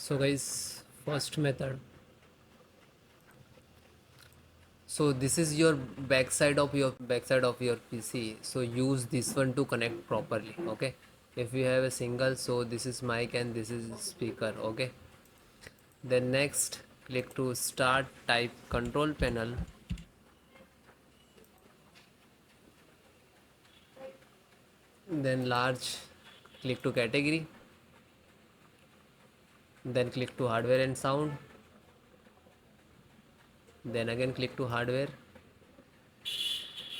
So guys, first method. So this is your backside of your PC. So use this one to connect properly. Okay. If you have a single, so this is mic and this is speaker. Okay. Then next, click to start. Type control panel. Then large. Click to category. Then click to hardware and sound. Then again click to hardware.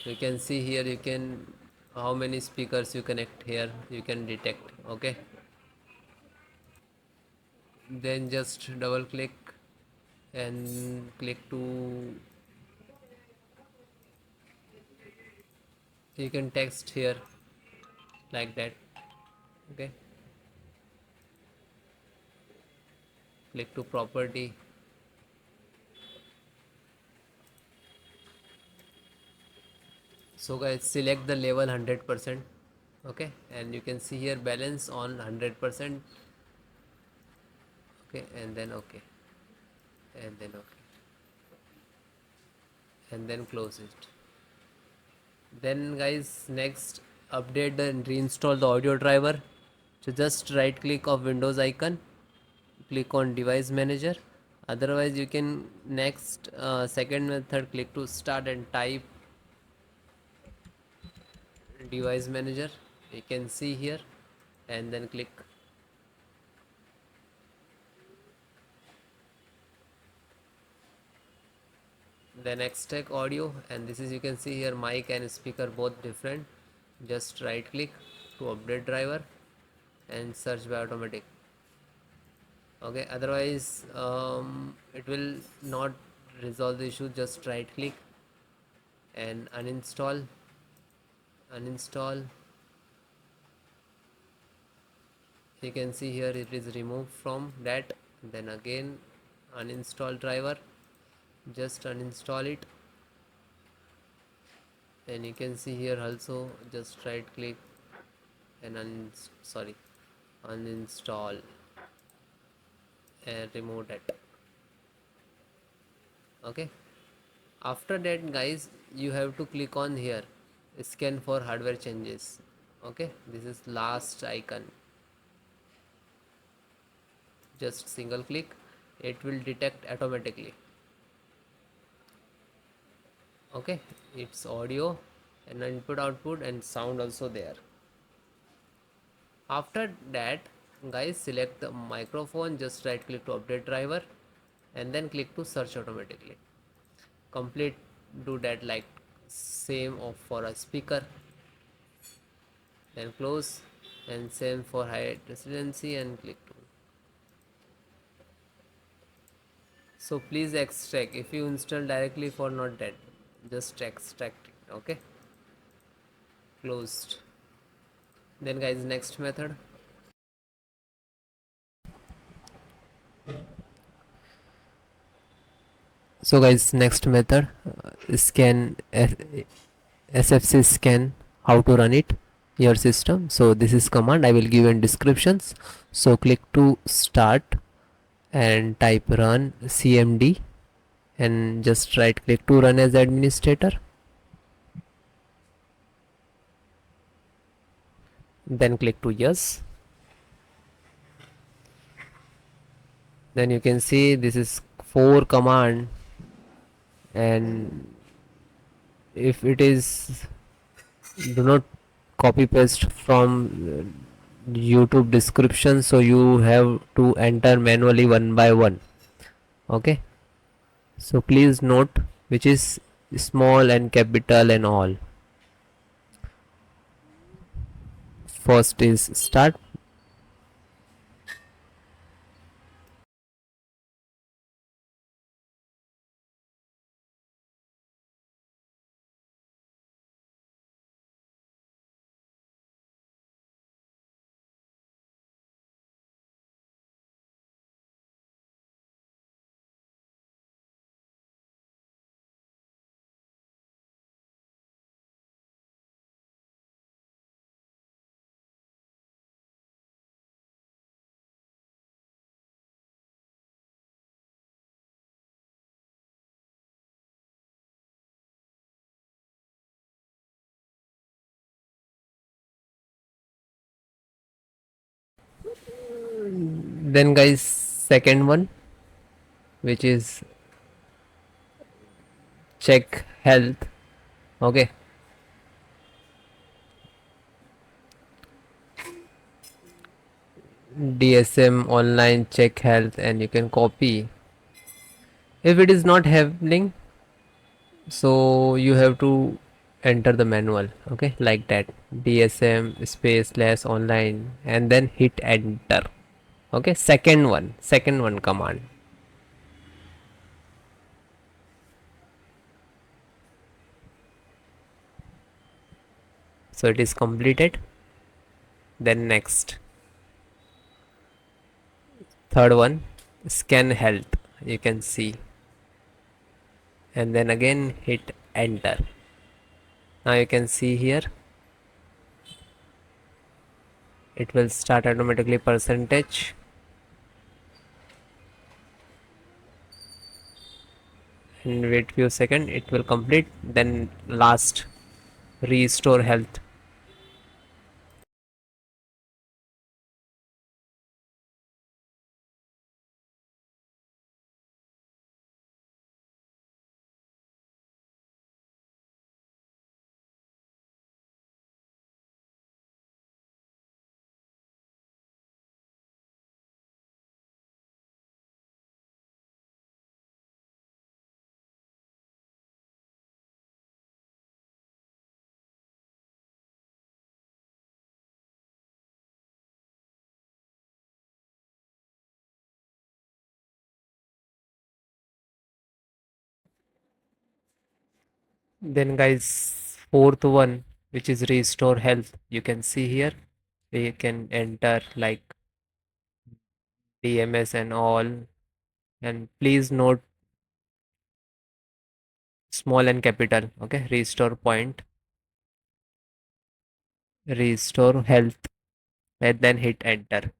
You can see here, you can how many speakers you connect here, you can detect. Okay, then just double click and click to, you can text here like that. Okay, click to property. So guys, select the level 100%. Okay, and you can see here balance on 100%. Okay, and then okay, and then okay, and then close it. Then guys, next, update and reinstall the audio driver. So just right click of Windows icon, click on device manager. Otherwise you can next, second method, click to start and type device manager. You can see here, and then click. Then extract audio, and this is, you can see here, mic and speaker both different. Just right click to update driver and search by automatic. Okay, otherwise it will not resolve the issue. Just right click and uninstall. You can see here it is removed from that. Then again uninstall driver, just uninstall it. And you can see here also, just right click and uninstall and remove that. Okay, after that guys, you have to click on here, scan for hardware changes. Okay, this is last icon. Just single click, it will detect automatically. Okay, it's audio and input output and sound also there. After that guys, select the microphone, just right click to update driver and then click to search automatically. Complete, do that like same of for a speaker. Then close, and same for high residency and click to. So please extract, if you install directly for not that, just extract it. Okay, closed. Then guys, next method. So guys, next method, scan sfc scan, how to run it your system. So this is command I will give in descriptions. So click to start and type run cmd and just right click to run as administrator. Then click to yes. Then you can see this is 4 command, and if it is, do not copy paste from YouTube description, so you have to enter manually one by one. Okay, so please note which is small and capital and all. First is start. Then guys, second one, which is check health. Okay, DSM online check health, and you can copy. If it is not happening, so you have to enter the manual. Okay, like that, DSM space slash online, and then hit enter. Okay, second one command. So it is completed. Then next, third one, scan health, you can see, and then again hit enter. Now you can see here it will start automatically percentage, and wait few seconds, it will complete. Then last, restore health. Then guys, fourth one, which is restore health, you can see here we can enter like DMS and all, and please note small and capital. Okay, restore point, restore health, and then hit enter.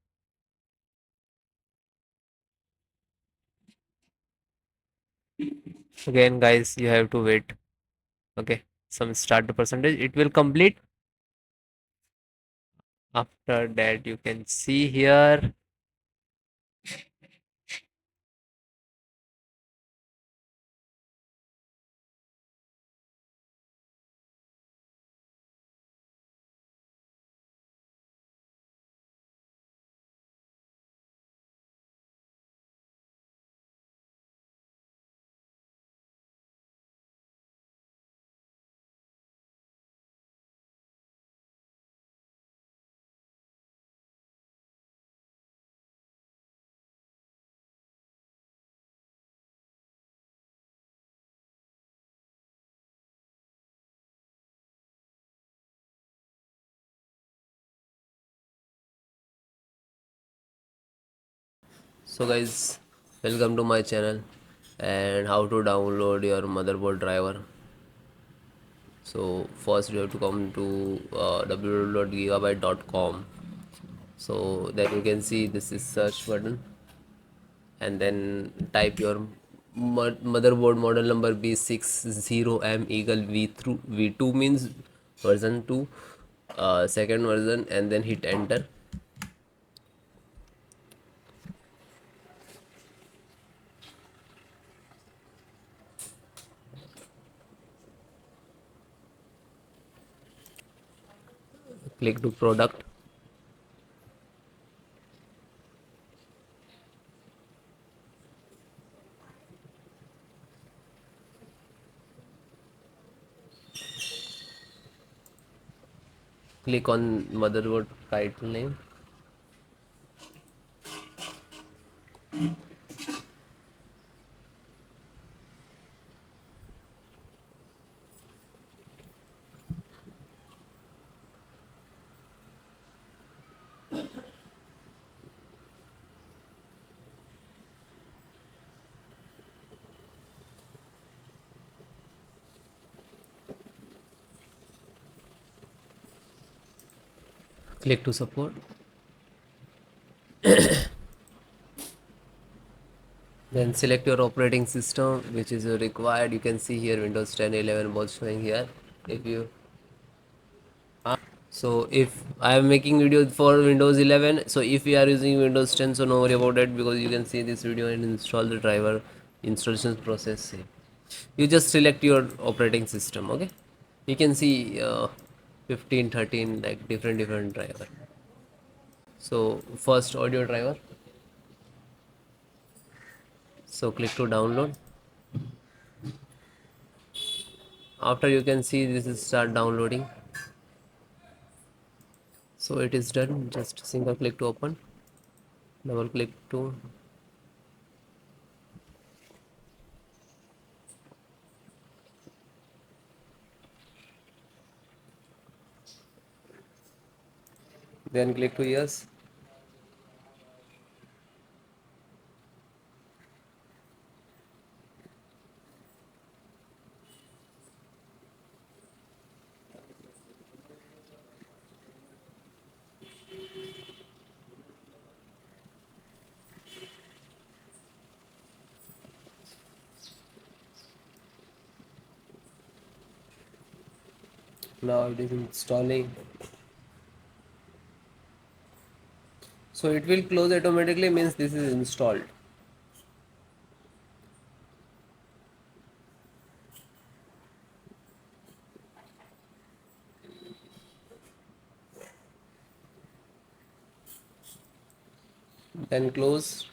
Again guys, you have to wait. Okay, some start the percentage, it will complete. After that you can see here, so guys, welcome to my channel and how to download your motherboard driver. So first you have to come to www.gigabyte.com. So then you can see this is search button, and then type your motherboard model number B60M Eagle V2 means version 2, second version, and then hit enter. Click to product, click on motherboard title name, click to support. Then select your operating system which is required. You can see here Windows 10, 11 both showing here. If you So if I am making video for Windows 11, so if we are using Windows 10, so no worry about it, because you can see this video and install the driver installation process. You just select your operating system. Okay, you can see 15 13 like different driver. So first audio driver, so click to download. After, you can see this is start downloading. So it is done. Just single click to open, double click to, then click to yes. Now it is installing. So it will close automatically, means this is installed. Then close.